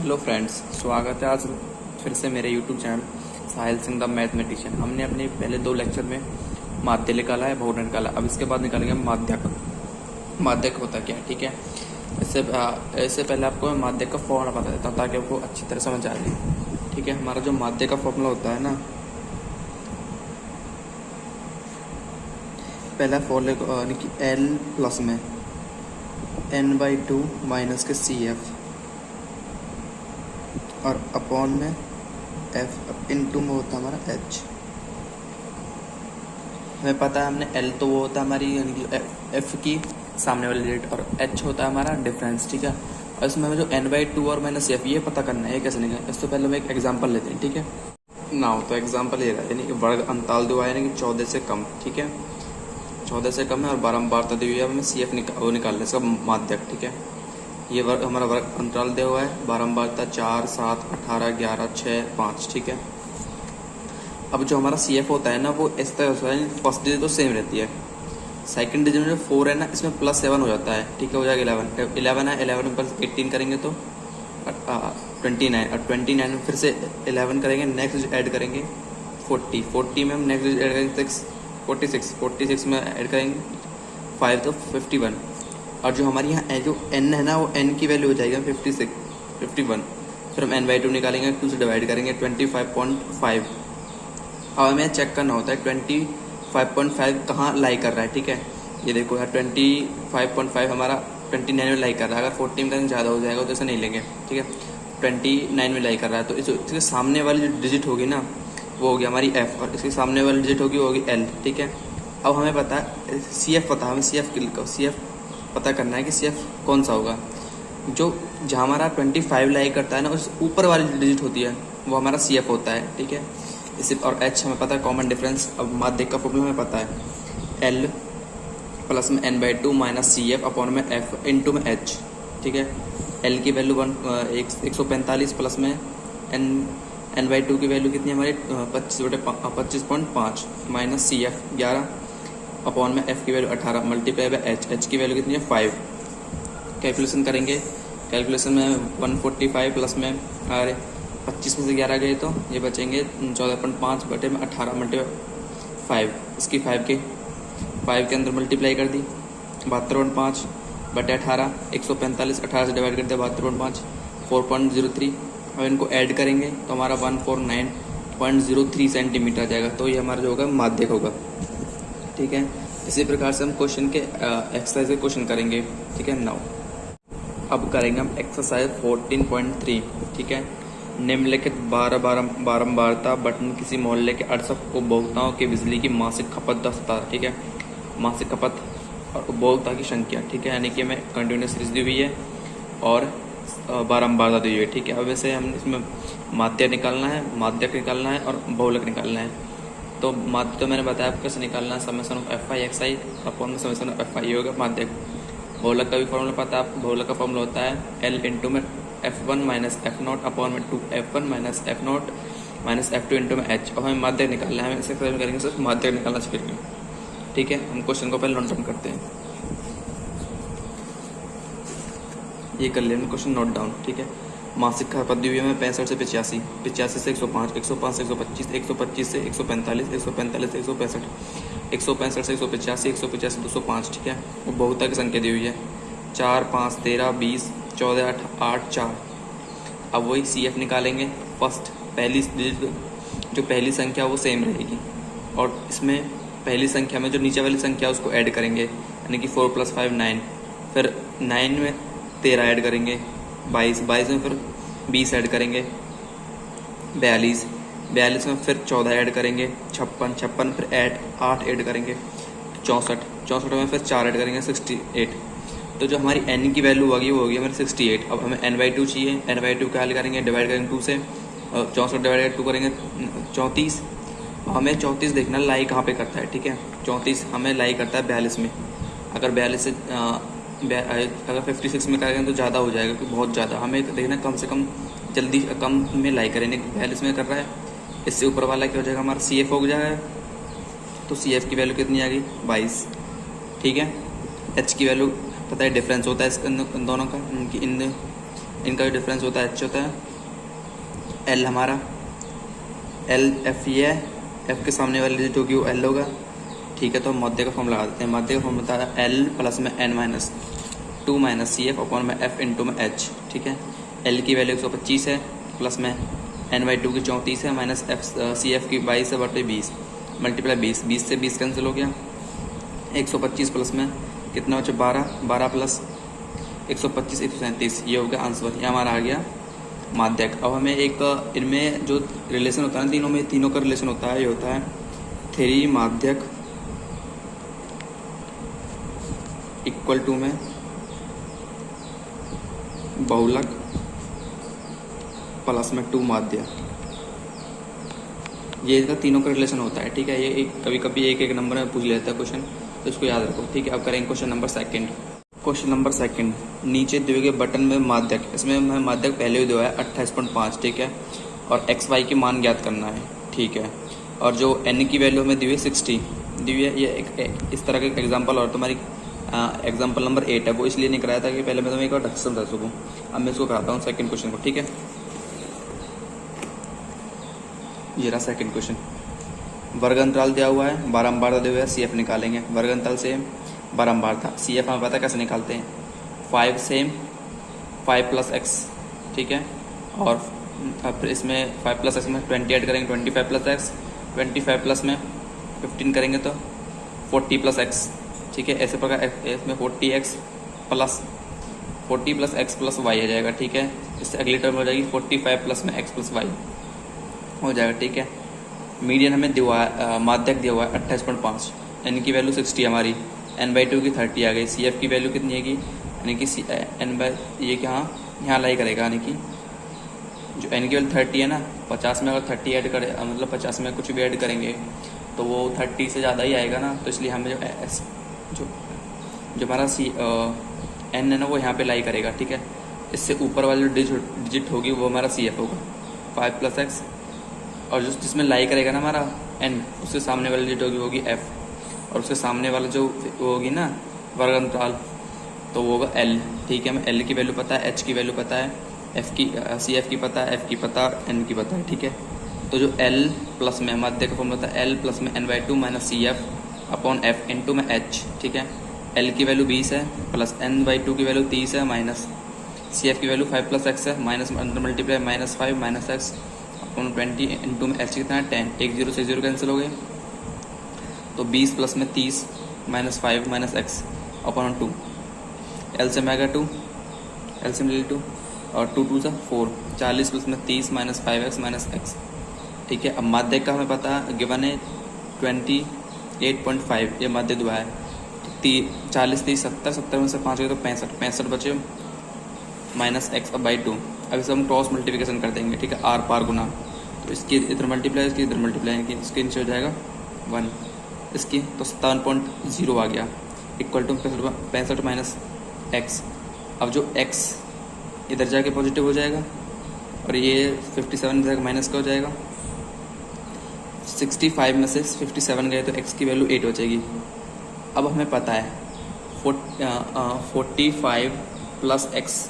Hello friends, स्वागत है आज फिर से मेरे YouTube channel Sahil Singh the mathematician. हमने अपने पहले 2 लेक्चर में माध्य निकाला है, बहुगुणन निकाला। अब इसके बाद निकालेंगे माध्यक। माध्यक होता क्या है, ठीक है। इससे पहले आपको मैं माध्यक का फॉर्मूला बता देता हूँ ताकि आपको अच्छी तरह समझ आ जाए, ठीक है। हमारा जो माध्यक का फॉर्मूला होता है ना, पहला फॉर्मूला यानी कि एल प्लस में n/2 माइनस के CF और अपॉन में F इनटू में होता है हमारा H। हमें पता है हमने L तो वो होता है हमारी यानी कि F की सामने वाली डिजिट और H होता है हमारा डिफरेंस, ठीक है। और इसमें हमें जो n/2 और माइनस F ये पता करना है, ये कैसे निकालें। इससे पहले हम एक एग्जांपल लेते हैं, ठीक है ना। तो एग्जांपल ये रहा यानी कि वर्ग अंतराल दिया है यानी कि 14 से कम, ठीक है। 14 से कम है और बारंबारता दी हुई है। हमें CF निकाल लें, इसका माध्यक, ठीक है। ये वर्ग हमारा वर्ग अंतराल दिया हुआ है, बारंबारता 4, 7, 18, 11, 6, 5, ठीक है। अब जो हमारा CF होता है ना वो इस तरह होता है, फर्स्ट डिजिट तो सेम रहती है, सेकंड डिजिट में जो 4 है ना इसमें +7 हो जाता है, ठीक है। हो जाएगा 11 है, 11 में प्लस 18 करेंगे तो 29 और 29 में फिर से 11 करेंगे, नेक्स्ट डिजिट ऐड करेंगे 40 में हम नेक्स्ट डिजिट ऐड करेंगे 46 में ऐड करेंगे 5 तो 51। और जो हमारे यहाँ जो n है ना वो n की वैल्यू हो जाएगी 51। फिर हम n/2 निकालेंगे, 2 से डिवाइड करेंगे 25.5। अब हमें चेक करना होता है 25.5 कहाँ लाई कर रहा है, ठीक है। ये देखो यार 25.5 हमारा 29 में लाई कर रहा है। अगर 40 में ज़्यादा हो जाएगा तो ऐसे नहीं लेंगे, ठीक है। 29 में लाई कर रहा है तो इसके सामने वाली जो डिजिट होगी ना वो होगी हमारी F और इसके सामने वाली डिजिट होगी वो होगी L, ठीक है। अब हमें पता है CF पता है, हमें CF पता करना है कि CF कौन सा होगा। जो जहाँ हमारा 25 लाई करता है ना उस ऊपर वाली डिजिट होती है वो हमारा CF होता है, ठीक है। इसी और H हमें पता है, कॉमन डिफरेंस। अब माध्यक का फॉर्मूला हमें पता है L प्लस में n/2 माइनस CF अपॉन में F इंटू में H, ठीक है। L की वैल्यू 145 प्लस में n/2 की वैल्यू कितनी है हमारी 25.5 माइनस CF 11 अपॉन में F की वैल्यू 18 मल्टीप्लाई बाय H की वैल्यू कितनी है 5। कैलकुलेशन करेंगे, कैलकुलेशन में 145 प्लस में अरे 25 में से 11 गए तो ये बचेंगे 14.5 बटे में 18 मल्टीप्लाई 5। इसकी 5 के अंदर मल्टीप्लाई कर दी 72.5 बटे 18 145, 18 से डिवाइड कर दिया 72.5 4.03। अब इनको ऐड करेंगे तो हमारा 149.03 सेंटीमीटर आ जाएगा। तो ये हमारा जो होगा माध्यक होगा, ठीक है। इसी प्रकार से हम क्वेश्चन के एक्सरसाइज के क्वेश्चन करेंगे, ठीक है। नाउ अब करेंगे हम एक्सरसाइज 14.3, ठीक है। निम्नलिखित बारंबारता बटन किसी मोहल्ले के 68 उपभोक्ताओं की बिजली की मासिक खपत दर्शाता है, ठीक है। मासिक खपत और उपभोक्ता की संख्या, ठीक है, यानी कि हमें कंटिन्यूस सीरीज दी हुई है और बारंबारता दी हुई है, ठीक है। अब वैसे हम इसमें माध्यक निकालना है और बहुलक निकालना है। तो माध्यक तो मैंने बताया आपको कैसे निकालना है, summation of Fi upon summation of Fi ये होगा माध्यक। बहुलक का भी फॉर्मूला पता है आपको, बहुलक का फॉर्मूला होता है L इंटू में F1 माइनस F0 अपॉन में 2F1 minus F0 minus F2 into में H। और हमें माध्यक निकालना है, हम इसे करेंगे सिर्फ माध्यक निकालना सीखेंगे, ठीक है। हम क्वेश्चन को पहले नोट डाउन करते हैं, ये कर लेंगे क्वेश्चन नोट डाउन, ठीक है। मासिक खपत दी हुई है हमें 65 से 85, 85 से 105, 105 से 125, 125 से 145, 145 से 165, 165 से 185, 185 से 205, ठीक है। वो बहुता की संख्या दी हुई है 4, 5, 13, 20, 14, 8, 4। अब वही CF निकालेंगे। फर्स्ट पहली जो पहली संख्या वो सेम रहेगी और इसमें पहली संख्या में जो नीचे वाली संख्या उसको ऐड करेंगे, यानी कि 4 + 5 9। फिर 9 में 13 ऐड करेंगे 22 में फिर 20 ऐड करेंगे 42 में फिर 14 ऐड करेंगे 56 फिर 8 ऐड करेंगे 64 में फिर 4 ऐड करेंगे 68। तो जो हमारी n की वैल्यू होगी वो होगी हमारी 68। अब हमें n/2 चाहिए, n/2 क्या हल करेंगे, डिवाइड करेंगे 2 से और 64 डिवाइड 2 करेंगे 34। हमें 34 देखना लाई कहाँ पे करता है, ठीक है। 34 हमें लाई करता है 42 में। अगर 42 से अगर 56 में करेंगे तो ज़्यादा हो जाएगा, क्योंकि बहुत ज़्यादा हमें देखना कम से कम जल्दी कम में लाई करेंगे। 42 में कर रहा है, इससे ऊपर वाला क्या हो जाएगा हमारा CF हो जाएगा। तो CF की वैल्यू कितनी आ गई 22, ठीक है। H की वैल्यू पता है डिफरेंस होता है इन दोनों का, इन इनका जो डिफरेंस होता है एच होता है, एल हमारा एल एफ ये है, एफ के सामने वाली जो कि वो एल होगा, ठीक है। तो माध्य का फॉर्म लगा देते हैं। माध्य का फॉर्म होता है एल प्लस में N minus two minus C F upon में एफ इंटू में एच, ठीक है। एल की वैल्यू 125 है, प्लस में एन बाई 2 की 34 है, माइनस एफ सी एफ की 22 है बटे 20 मल्टीप्लाई 20 से 20 कैंसिल हो गया। 125 प्लस में कितना बचे 12 प्लस 125 137, ये हो गया आंसर। ये हमारा आ गया माध्यक। अब हमें एक इनमें जो रिलेशन होता है ना तीनों में, तीनों का रिलेशन होता है, ये होता है 3 माध्यक इक्वल टू में बहुलक प्लस में 2 माध्य, ये इसका तीनों का रिलेशन होता है, ठीक है। ये एक कभी कभी एक नंबर में पूछ लेता है क्वेश्चन, तो इसको याद रखो, ठीक है। अब करेंगे question number second. Question number second, नीचे दिए गए बटन में माध्यक, इसमें हमें माध्यक पहले ही दिया है 28.5, ठीक है। और एक्स वाई की मान ज्ञात करना है, ठीक है। और जो एन की वैल्यू हमें दी हुई है 60 दी हुई है। ये एक इस तरह का एग्जाम्पल और तुम्हारी एग्जाम्पल नंबर 8 है, वो इसलिए नहीं कराया था कि पहले मैं तुम्हें एक बार ढंग से समझा सकूँ। अब मैं इसको कराता हूँ सेकंड क्वेश्चन को, ठीक है। ये रहा सेकंड क्वेश्चन। वर्ग अंतराल दिया हुआ है, बारंबारता दिया हुआ है, सी एफ निकालेंगे। वर्ग अंतराल से बारंबारता, सी एफ हमें पता है कैसे निकालते हैं, 5 सेम 5 प्लस एक्स, ठीक है। और फिर इसमें 5 प्लस एक्स में 20 ऐड करेंगे, 25 प्लस एक्स, 25 प्लस में 15 करेंगे तो 40 प्लस एक्स, ठीक है। ऐसे प्रकार इसमें 40 प्लस एक्स प्लस वाई आ जाएगा, ठीक है। इससे अगली टर्म हो जाएगी 45 प्लस में एक्स प्लस वाई हो जाएगा, ठीक है। मीडियन हमें दिया है, माध्यक दिया हुआ है 28.5, एन की वैल्यू 60 हमारी, एन बाई 2 की 30 आ गई, सी एफ की वैल्यू कितनी आएगी, यानी कि एन बाई ये यहाँ लाई करेगा, यानी कि जो एन की वैल्यू 30 है ना, 50 में अगर 30 ऐड करें, मतलब 50 में कुछ भी ऐड करेंगे तो वो 30 से ज़्यादा ही आएगा ना, तो इसलिए हमें जो हमारा एन है ना वो यहाँ पे लाई करेगा, ठीक है। इससे ऊपर वाली जो डिजिट होगी वो हमारा सी एफ होगा 5 प्लस एक्स, और जिसमें लाई करेगा ना हमारा एन, उसके सामने वाली डिजिट होगी एफ, और उसके सामने वाला जो होगी ना वर्ग अंतराल तो वो होगा एल, ठीक है। हमें एल की वैल्यू पता है, एच की वैल्यू पता है, एफ की सी एफ की पता है, एफ की पता है, एन की पता है, ठीक है। तो जो एल प्लस में माध्य का फॉर्म होता है एल प्लस में N by 2 minus C F upon F into में एच, ठीक है। एल की वैल्यू 20 है, प्लस एन बाई 2 की वैल्यू 30 है, माइनस सी एफ की वैल्यू 5 प्लस एक्स है, minus under multiply minus 5 minus x upon 20 into में एच कितना है 10, 1 0 से 0 कैंसिल हो गए, तो 20 प्लस में 30 minus 5 minus x upon 2, L से में आएगा 2, एल से मिले 2 और 2 2 सा 4, 40 प्लस में 30 माइनस 5x माइनस एक्स, ठीक है। अब माध्य का हमें पता है गिवन है 28.5, ये माध्य दुआ है, 40 30 70, 70 में से 5 गए तो 65 बचे माइनस एक्स बाई 2। अब इसे हम क्रॉस मल्टीप्लिकेशन कर देंगे, ठीक है, आर पार गुना, तो इसकी इधर मल्टीप्लाई, इसकी इधर मल्टीप्लाई, इसके नीचे हो जाएगा 1, इसकी तो 57.0 आ गया इक्वल टू 65 माइनस एक्स। अब जो x इधर जाके पॉजिटिव हो जाएगा और ये 57 जाकर माइनस का हो जाएगा, 65 में से 57 गए तो x की वैल्यू 8 हो जाएगी। अब हमें पता है 45 प्लस एक्स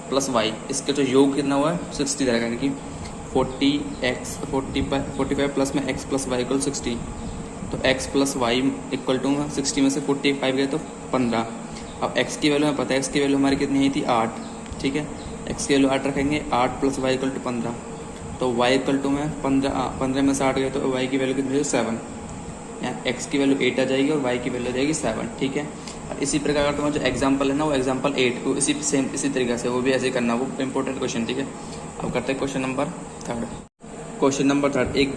प्लस वाई, इसके जो योग कितना हुआ है 60 रहेगा, यानी कि 45 प्लस में x प्लस वाई इक्वल 60, तो x plus Y equal to 60 में से 45 गए तो 15। अब x की वैल्यू हमें पता है, x की वैल्यू हमारी कितनी आई थी 8, ठीक है। x की वैल्यू 8 रखेंगे, 8 प्लस वाई इक्वल टू 15, तो y इक्वल टू में 15 में से 8 गए तो y की वैल्यू कितनी है 7, यहाँ x की वैल्यू 8 आ जाएगी और y की वैल्यू आ जाएगी 7, ठीक है। और इसी प्रकार का तुम्हारा जो एग्जाम्पल है ना वो एग्जाम्पल 8 को इसी तरीके से वो भी ऐसे करना, वो इंपॉर्टेंट क्वेश्चन, ठीक है। अब करते हैं क्वेश्चन नंबर 3। क्वेश्चन नंबर 3, एक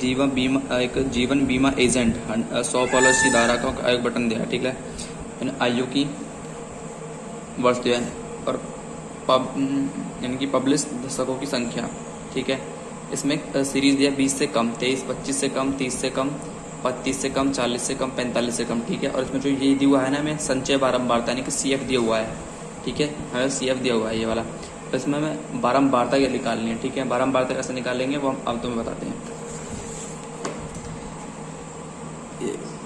जीवन बीमा एजेंट 100 पॉलिसी धारा का एक बटन दिया है, ठीक है। आयु की वर्ष दिया है और यानी कि पब्लिश दर्शकों की संख्या, ठीक है। इसमें सीरीज दिया 20 से कम, 23, 25 से कम, 30 से कम, 35 से कम, 40 से कम, 45 से कम, ठीक है। और इसमें जो ये दिया हुआ है ना हमें संचय बारंबारता यानी कि CF दिया हुआ है, ठीक है, हमें CF दिया हुआ है ये वाला, तो इसमें हमें बारंबारता क्या निकालनी है, ठीक है। बारंबारता कैसे निकालेंगे वो हम अब तुम्हें बताते हैं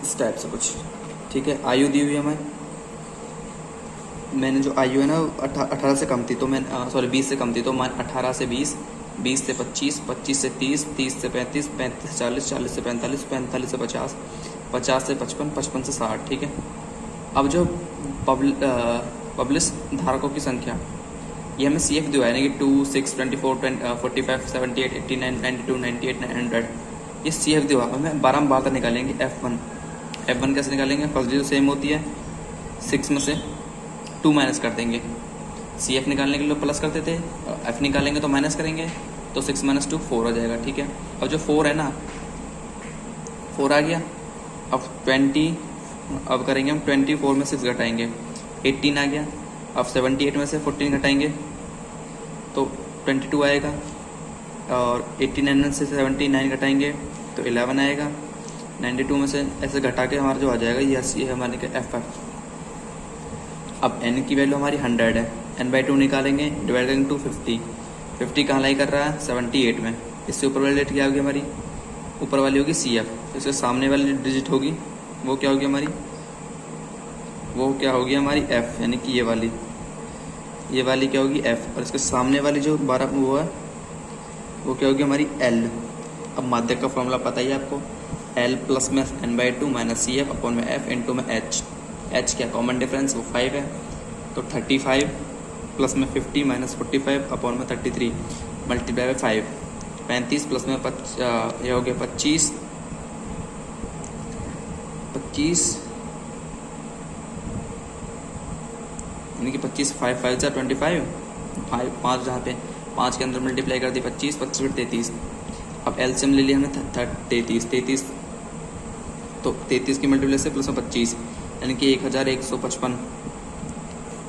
इस टाइप से कुछ, ठीक है। आयु दी हुई है हमें मैंने जो आयु है ना 18 से कम थी, तो मैं 20 से कम थी, तो मैं 18 से 20, 20 से 25, 25 से 30, 30 से 35, 35 से 40, 40 से 45, 45 से 50, 50 से 55, 55 से 60। ठीक है। अब जो पब्लिश धारकों की संख्या, ये हमें सी एफ दिया है ना कि 2, 6, 24, 45, 78, 89, 92, 98, 900, ये सी एफ दिया। हमें बारम्बार तक निकालेंगे F1 कैसे निकालेंगे? फर्स्ट जो सेम होती है, 6 में से 2 माइनस कर देंगे। सी एफ निकालने के लिए प्लस करते थे, एफ निकालेंगे तो माइनस करेंगे, तो 6 - 2 4 हो जाएगा। ठीक है। अब जो 4 है ना, 4 आ गया। अब 20, अब करेंगे हम 24 में 6 घटाएंगे, 18 आ गया। अब 78 में से 14 घटाएंगे तो 22 आएगा, और 89 में से 79 घटाएंगे तो 11 आएगा। 92 में से ऐसे घटा के हमारा जो आ जाएगा, ये हमारे का एफ। अब n की वैल्यू हमारी 100 है, n/2 निकालेंगे, डिवाइड करेंगे 250। 50 कहाँ लाई कर रहा है? 78 में। इससे ऊपर वाली डेट क्या होगी हमारी? ऊपर वाली होगी सी एफ। इसके सामने वाली डिजिट होगी वो क्या होगी हमारी? वो क्या होगी हमारी? एफ, यानी कि ये वाली क्या होगी? एफ। और इसके सामने वाली जो 12 वो है वो क्या होगी हमारी? एल। अब माध्यक का फॉर्मूला पता ही है आपको, एल प्लस में n/2 minus C F upon में एफ इंटू में एच। एच क्या कॉमन डिफरेंस? वो 5 है, तो 35 प्लस में 50 माइनस 45 अपॉन में 33 मल्टीप्लाई बाई 5। 35 प्लस में ये हो गया 25 यानी कि 25 5 5 जा 25, 5 जहाँ पे 5 के अंदर मल्टीप्लाई कर दी 25 25 फिर 33। अब एलसीएम ले लिया हमने 33, तो 33 की मल्टीप्लाई से प्लस में 25 यानी कि 1155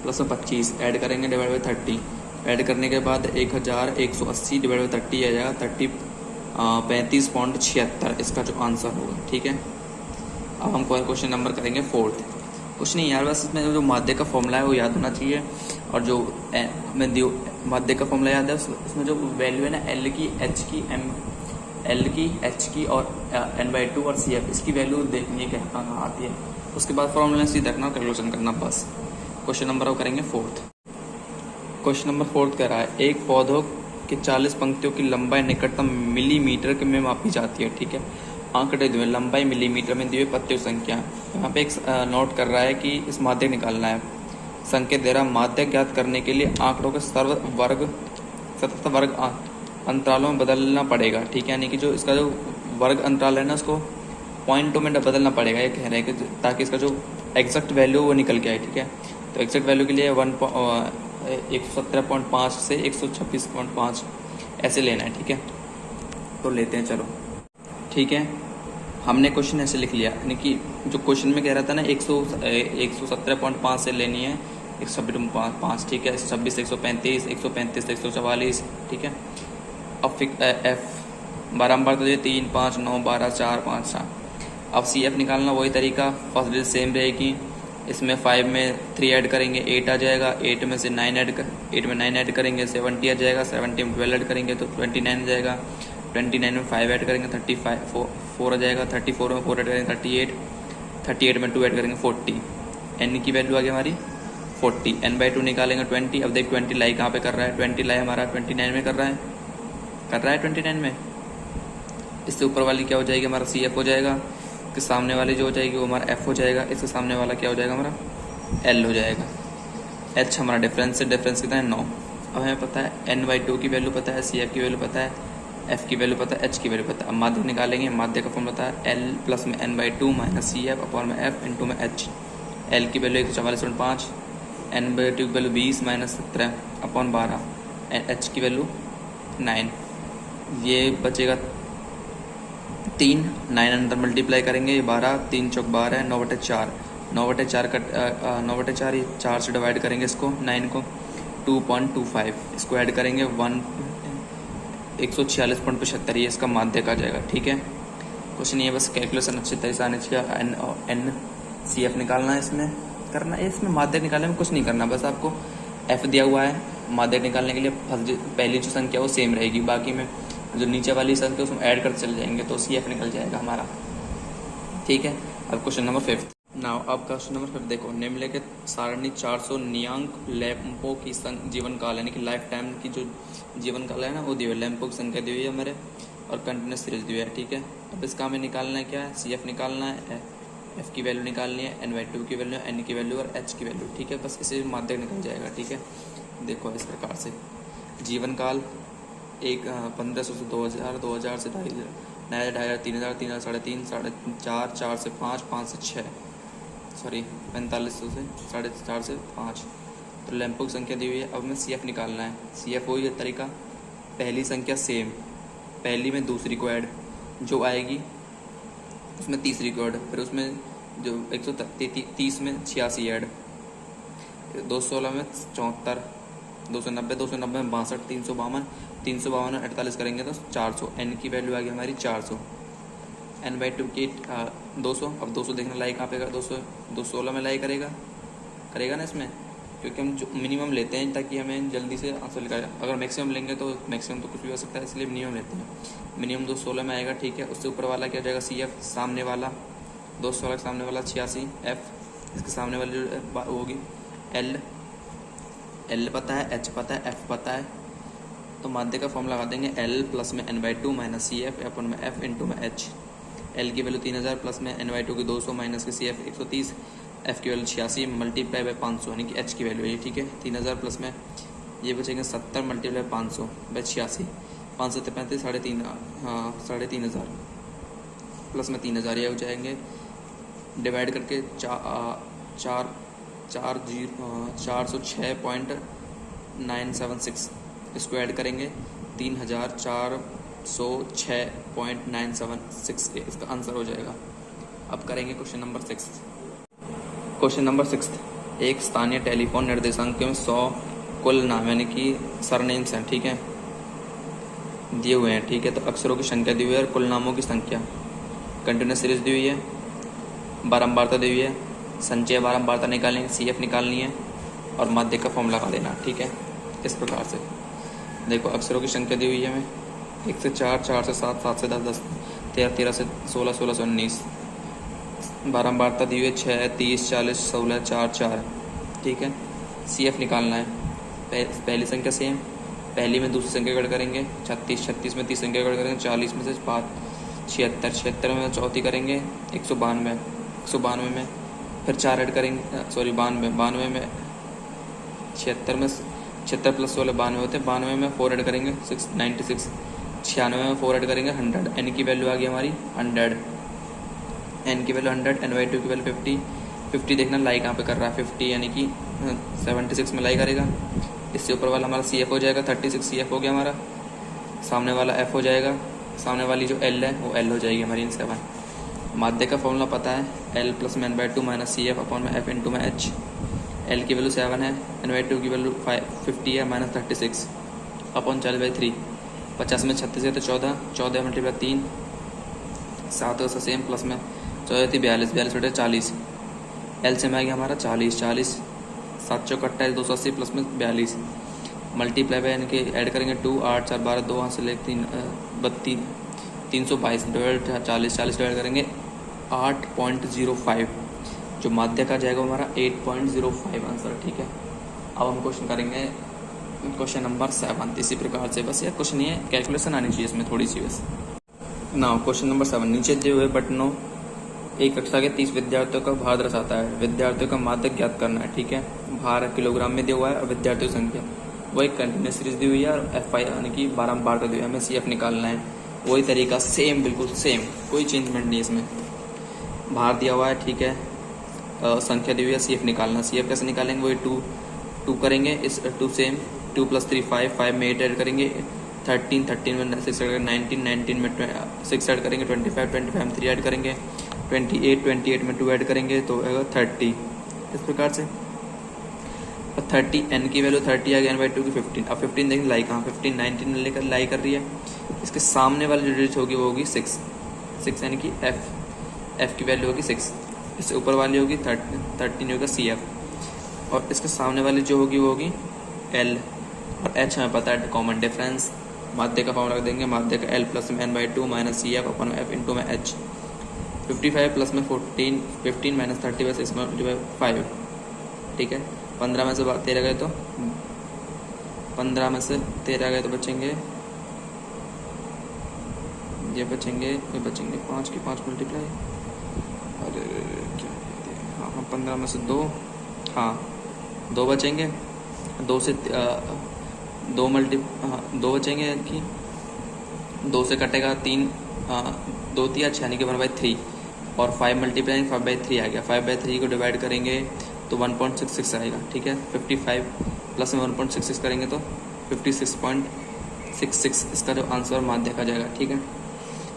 प्लस में 25 ऐड करेंगे डिवाइड बाई 30। ऐड करने के बाद 1180 डिवाइड बाई 30 आ जाएगा 35.76 इसका जो आंसर होगा। ठीक है। अब हम क्वेश्चन नंबर करेंगे 4th। कुछ नहीं यार, बस इसमें जो माध्य का फॉर्मूला है वो याद होना चाहिए, और जो हमें माध्य का फॉर्मूला याद है उसमें जो वैल्यू है ना एल की, एच की और n/2 और सी एफ, इसकी वैल्यू देखनी है कहाँ आती है। उसके बाद फॉर्मूला सीधा रखना, कैलकुलेशन करना बस। क्वेश्चन नंबर वो करेंगे 4th। क्वेश्चन नंबर 4th कह रहा है, एक पौधों के 40 पंक्तियों की लंबाई निकटतम मिलीमीटर में मापी जाती है। ठीक है। आंकड़े दिए, लंबाई मिलीमीटर में दिए, पत्तियों संख्या। यहाँ पे एक नोट कर रहा है कि इस माध्यक निकालना है। संकेत दे रहा, माध्यक ज्ञात करने के लिए आंकड़ों के सतत वर्ग अंतरालों में बदलना पड़ेगा। ठीक है। यानी कि जो इसका जो वर्ग अंतराल है ना, उसको पॉइंटों में बदलना पड़ेगा। ये कह रहे हैं कि ताकि इसका जो एग्जैक्ट वैल्यू वो निकल के आए। ठीक है। तो एग्जैक्ट वैल्यू के लिए 117.5 से 126.5 ऐसे लेना है। ठीक है। तो लेते हैं, चलो। ठीक है। हमने क्वेश्चन ऐसे लिख लिया, यानी कि जो क्वेश्चन में कह रहा था ना 117.5 से लेनी है 126.5। ठीक है। 126 135, 135 144। ठीक है। अब एफ बारम्बार तो 3 5 9 12 4 5 7। अब सी एफ निकालना वही तरीका, फर्स्ट डिजिट सेम रहेगी। इसमें 5 में 3 ऐड करेंगे 8 आ जाएगा, 8 में से 9 ऐड करेंगे 70 आ जाएगा, 70 में 12 ऐड करेंगे तो 29 आ जाएगा, 29 में 5 ऐड करेंगे 35 4 आ जाएगा, 34 में 4 ऐड करेंगे 38 में 2 ऐड करेंगे 40। एन की वैल्यू आ गई हमारी 40। n/2 निकालेंगे 20। अब देख 20 लाई कहाँ पे कर रहा है? 20 लाई हमारा 29 में कर रहा है 29 में। इससे ऊपर वाली क्या हो जाएगी? हमारा सी एफ हो जाएगा। इसके सामने वाली जो हो जाएगी वो हमारा एफ हो जाएगा। इसके सामने वाला क्या हो जाएगा? हमारा एल हो जाएगा। एच हमारा डिफरेंस है, डिफरेंस कितना है? 9। अब हमें पता है n/2 की वैल्यू पता है, सी एफ की वैल्यू पता है, एफ की वैल्यू पता है, एच की वैल्यू पता है। अब माध्य निकालेंगे, माध्य का फॉर्म पता है एल प्लस में n/2 minus C F upon में एफ इंटू में एच। एल की वैल्यू 144.5, n/2 की वैल्यू 20 माइनस 17 अपॉन 12, एच की वैल्यू 9। ये बचेगा 3, 9 अंदर मल्टीप्लाई करेंगे, ये 12, 3 चौक 12, 9/4, 9/4 का 9/4 ये 4 से डिवाइड करेंगे इसको 9 को 2.25, इसको ऐड करेंगे 146.75, ये इसका माध्य का जाएगा। ठीक है। कुछ नहीं है, बस कैलकुलेशन अच्छी तरह से आने चाहिए। एन सी एफ निकालना है, इसमें करना है, इसमें माध्य निकालने में कुछ नहीं करना, बस आपको एफ दिया हुआ है, माध्य निकालने के लिए पहली जो संख्या वो सेम रहेगी, बाकी में जो नीचे वाली संख्या उसमें ऐड करते चले जाएंगे तो सी एफ निकल जाएगा हमारा। ठीक है। अब क्वेश्चन नंबर 5। नाउ अब क्वेश्चन नंबर 5 देखो, निम्नलिखित सारणी 400 नियांक लैंपों की जीवन काल यानी कि लाइफ टाइम की जो जीवन काल है ना वो दी हुई है, लैंपों की संख्या दी हुई है हमारे और कंटिन्यूस सीरीज दी हुई है। ठीक है, अब इसका हमें निकालना है क्या है, सी एफ निकालना है, एफ की वैल्यू निकालनी है, एन बाई टू की वैल्यू, एन की वैल्यू और एच की वैल्यू। ठीक है, बस इसे माध्यक निकल जाएगा। ठीक है, देखो इस प्रकार से जीवन काल 1500 से 2000, 2000 से 2500, 2500, 3000, 3000, 3.5, 4.5, 4 से 5, 5 से 6, सॉरी 4500 से 4.5 से 5। तो लैंपों की संख्या दी हुई है। अब हमें सी एफ निकालना है। सी एफ वही है तरीका, पहली संख्या सेम, पहली में दूसरी को ऐड, जो आएगी उसमें तीसरी को ऐड, फिर उसमें जो 130 में 86 ऐड, 216 में 74, 290, 290 में 62, 352, 352 में 48 करेंगे तो 400। एन की वैल्यू आ गई हमारी 400, एन बाई टू की 200। अब 200 देखना लाई कहाँ पे करेगा, 216 में लाई करेगा ना इसमें, क्योंकि हम जो मिनिमम लेते हैं ताकि हमें जल्दी से आंसर निकाल। अगर मैक्सिमम लेंगे तो मैक्सिमम तो कुछ भी हो सकता है, इसलिए मिनिमम लेते हैं। मिनिमम 216 में आएगा। ठीक है, उससे ऊपर वाला क्या हो जाएगा, सी एफ, सामने वाला 216 के सामने वाला 86, एफ इसके सामने वाली जो होगी एल पता है, एच पता है, एफ पता है, तो माध्य का फॉर्म लगा देंगे, एल प्लस में N by two minus C F अपन में एफ इंटू में एच। एल की वैल्यू 3000 प्लस में एन बाई टू की 200 माइनस की सी एफ 130, एफ की वैल्यू 86 मल्टीप्लाई बाई 500 यानी कि एच की वैल्यू है। ठीक है, 3000 प्लस में ये बचेंगे 70 मल्टीप्लाई 500 बाई 86, 5 से 35, 3.5, हाँ 3500 प्लस में 3000 ये हो जाएंगे, डिवाइड करके 406.976 इसको ऐड करेंगे 3406.976 इसका आंसर हो जाएगा। अब करेंगे क्वेश्चन नंबर 6। क्वेश्चन नंबर 6, एक स्थानीय टेलीफोन निर्देशांक में 100 कुल नाम यानी कि सरनेम्स हैं। ठीक है, दिए हुए हैं। ठीक है, तो अक्षरों की संख्या दी हुई है और कुल नामों की संख्या, कंटिन्यूस सीरीज दी हुई है, बारंबारता दी हुई है, संचय बारंबारता निकालनी है, सी एफ निकालनी है और माध्य का फॉर्म लगा देना। ठीक है, इस प्रकार से देखो अक्षरों की संख्या दी हुई है हमें 1 से 4, 4 से 7, 7 से 10, 10 13, 13 से 16, 16 से 19, बारंबारता दी हुई है 6, 30, 40, 16, 4, 4। ठीक है, सी एफ निकालना है। पहली संख्या सेम, पहली में दूसरी संख्या गढ़ करेंगे 36, 36 में तीसरी संख्या गढ़ करेंगे 40 में से 5, 76, 76 में चौथी करेंगे 192, 192 में फिर 4 ऐड करेंगे, सॉरी 92, 92 में 76 में 76 प्लस 16 92 होते हैं, 92 में 4 ऐड करेंगे 96, 96 में 4 ऐड करेंगे 100। एन की वैल्यू आ गई हमारी 100, एन की वैल्यू 100, एन बाई टू की वैल्यू 50, 50 देखना लाई कहाँ पे कर रहा है 50 यानी कि 76 में लाई करेगा। इससे ऊपर वाला हमारा सी एफ हो जाएगा 36, सी एफ हो गया हमारा, सामने वाला एफ हो जाएगा, सामने वाली जो एल है वो एल हो जाएगी हमारी इन 7। माध्य का फॉर्मूला पता है, एल प्लस में N by two minus C F upon में एफ इंटू में एच। एल की वैल्यू 7 है, एन बाई टू की वैल्यू 50 है माइनस 36 अपॉन 40/3, 50 में 36 है तो 14, 14 मल्टीप्लाई 3, 7 का सेम प्लस में 14 थी 42, 42 बटे 40, एल से में आ गया हमारा 40, 40 7 चौक 28, 280 प्लस में 42 मल्टीप्लाई बाय यानी कि ऐड करेंगे 2, 8 4 12, 2 हाथ से ले 3 32, 322 डिवाइड 40, 40 डिवाइड करेंगे 8.05, जो माध्य का जाएगा हमारा 8.05 आंसर। ठीक है, अब हम क्वेश्चन करेंगे क्वेश्चन नंबर 7 इसी प्रकार से, बस ये कुछ नहीं है, कैलकुलेशन आनी चाहिए इसमें थोड़ी सी बस। ना क्वेश्चन नंबर 7, नीचे दिए हुए बटनों एक कक्षा के 30 विद्यार्थियों का भार दर्शाता है, विद्यार्थियों का माध्यक ज्ञात करना है। ठीक है, भार किलोग्राम में दिया हुआ है और विद्यार्थियों की संख्या वही कंटिन्यूस सीरीज दी हुई है और एफ आई यानी कि बारंबार दी हुई है, हमें सी एफ निकालना है। वही तरीका सेम, बिल्कुल सेम, कोई चेंजमेंट नहीं है इसमें। भार दिया हुआ है, ठीक है, संख्या दी हुई है, सी एफ निकालना। सी एफ कैसे निकालेंगे, वही 2 करेंगे, इस 2 सेम, 2 + 3 5, 5 में 8 ऐड करेंगे, 13, 13 में 6 ऐड करेंगे, 19, 19 में 6 ऐड करेंगे, 25, 25 में 3 ऐड करेंगे, 28, 28 में 2 ऐड करेंगे तो 30। इस प्रकार से 30 एन की वैल्यू 30 आ गया, n/2 की 15। अब 15 देखें लाई कहाँ, 15 19 में लेकर लाई कर रही है। इसके सामने वाली जो डिजिट होगी वो होगी 6 यानी कि एफ की वैल्यू होगी 6। इससे ऊपर वाली होगी 13 होगा सी एफ, और इसके सामने वाली जो होगी वो होगी एल और एच। हमें पता है कॉमन डिफरेंस, माध्य का फॉर्मूला रख देंगे, माध्य का एल प्लस में n/2 माइनस सी एफ अपन एफ इंटू में एच। 55 प्लस में 14, 15 माइनस 30 बस इसमें 5, ठीक है। 15 में से 13 गए तो 15 में से 13 गए तो बचेंगे ये बचेंगे 5 की 5 मल्टीप्लाई, अरे क्या, हाँ 15 में से 2, हाँ 2 बचेंगे, 2 से 2 बचेंगे कि 2 से कटेगा 3, 2 3 यानी कि 1/3 और 5 मल्टीप्लाई 5/3 आ गया। 5/3 को डिवाइड करेंगे तो 1.66 आएगा, ठीक है। 55 प्लस में 1.66 करेंगे तो 56.66 इसका जो आंसर माध्य का जाएगा, ठीक है।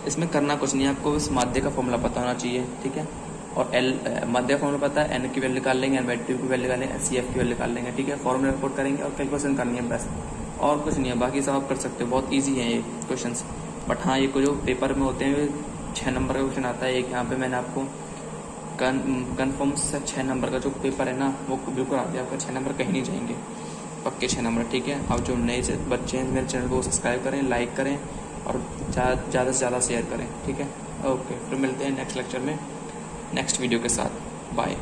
इसमें करना कुछ नहीं है, आपको बस माध्य का फॉर्मूला पता होना चाहिए, ठीक है। और एल माध्य का फॉर्मूला पता है, एन की वैल्यू निकाल लेंगे, n/2 की वैल्यू निकालेंगे, CF की वैल्यू निकाल लेंगे, ठीक है। फॉर्मूला रिपोर्ट करेंगे और कैलकुलेशन करनी है बस, और कुछ नहीं है। बाकी सब आप कर सकते हो, बहुत ईजी है ये क्वेश्चन। बट हाँ, ये जो पेपर में होते हैं 6 नंबर का क्वेश्चन आता है एक, यहाँ पे मैंने आपको कन्फर्म से 6 नंबर का जो पेपर है ना वो बिल्कुल आ गया आपका। 6 नंबर कहीं नहीं जाएंगे, पक्के 6 नंबर, ठीक है। आप जो नए बच्चे हैं मेरे चैनल को सब्सक्राइब करें, लाइक करें और ज़्यादा से ज़्यादा शेयर करें, ठीक है। ओके, फिर मिलते हैं नेक्स्ट लेक्चर में नेक्स्ट वीडियो के साथ। बाय।